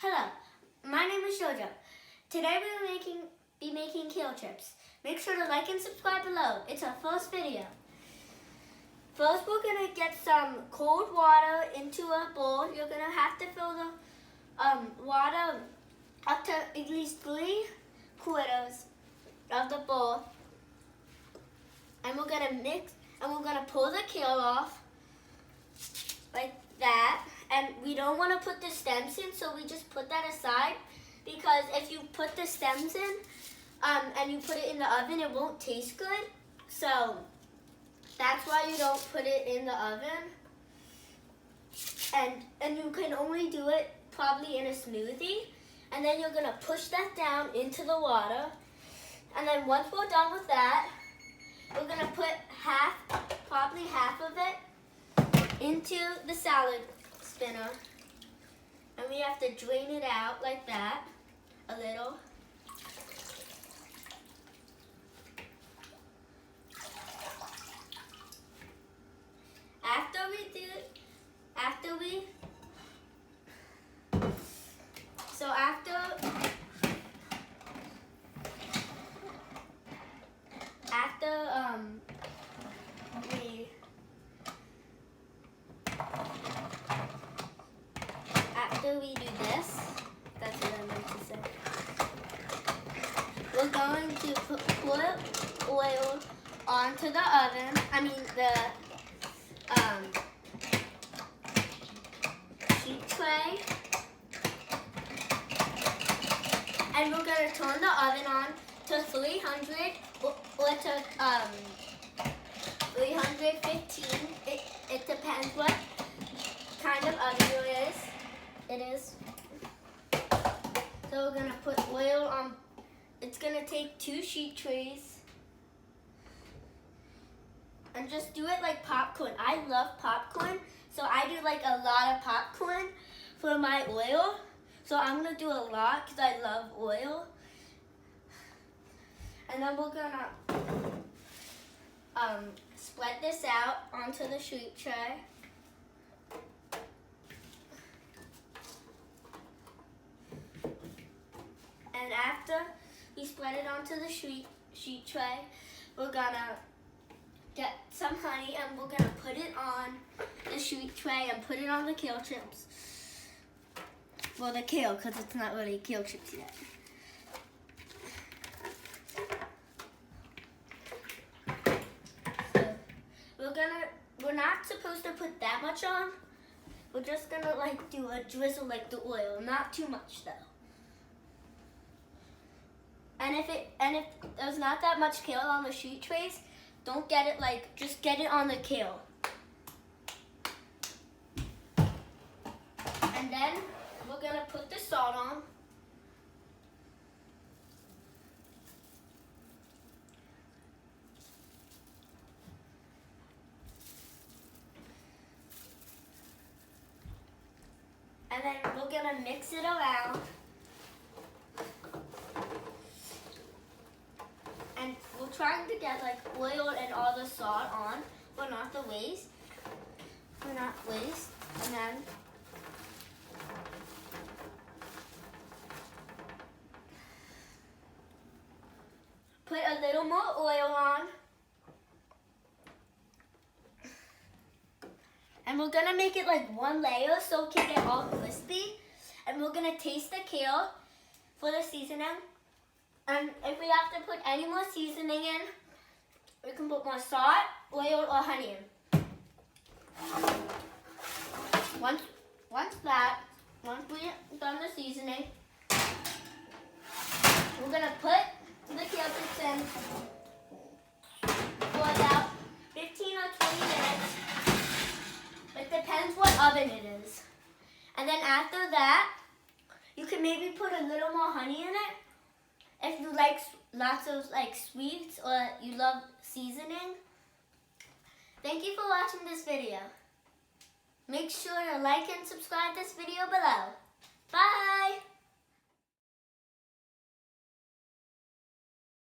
Hello, my name is Jojo. Today we will be making kale chips. Make sure to like and subscribe below. It's our first video. First, we're going to get some cold water into a bowl. You're going to have to fill the water up to at least 3/4 of the bowl. And we're going to mix, and we're going to pull the kale off like that. And we don't want to put the stems in, so we just put that aside. Because if you put the stems in and you put it in the oven, it won't taste good. So that's why you don't put it in the oven. And you can only do it probably in a smoothie. And then you're going to push that down into the water. And then once we're done with that, we're going to put probably half of it into the salad spinner. And we have to drain it out like that a little. After we do this, that's what I meant to say. We're going to put oil onto the oven. The sheet tray. And we're going to turn the oven on to 300 or to 315. It depends what kind of oven it is. So we're going to put oil on. It's going to take 2 sheet trays. And just do it like popcorn. I love popcorn, so I do like a lot of popcorn for my oil. So I'm going to do a lot because I love oil. And then we're going to spread this out onto the sheet tray. And after we spread it onto the sheet tray, we're gonna get some honey and we're gonna put it on the sheet tray and put it on the kale chips. Well, the kale, because it's not really kale chips yet. So we're not supposed to put that much on. We're just gonna like do a drizzle like the oil, not too much though. And if there's not that much kale on the sheet trays, don't get it just get it on the kale. And then we're gonna put the salt on. And then we're gonna mix it around. And we're trying to get oil and all the salt on, but not the waste. And then put a little more oil on. And we're gonna make it one layer so it can get all crispy. And we're gonna taste the kale for the seasoning. And if we have to put any more seasoning in, we can put more salt, oil, or honey in. Once we've done the seasoning, we're gonna put the kale chips in for about 15 or 20 minutes. It depends what oven it is. And then after that, you can maybe put a little more honey in it. If you like lots of sweets or you love seasoning. Thank you for watching this video. Make sure to like and subscribe this video below. Bye!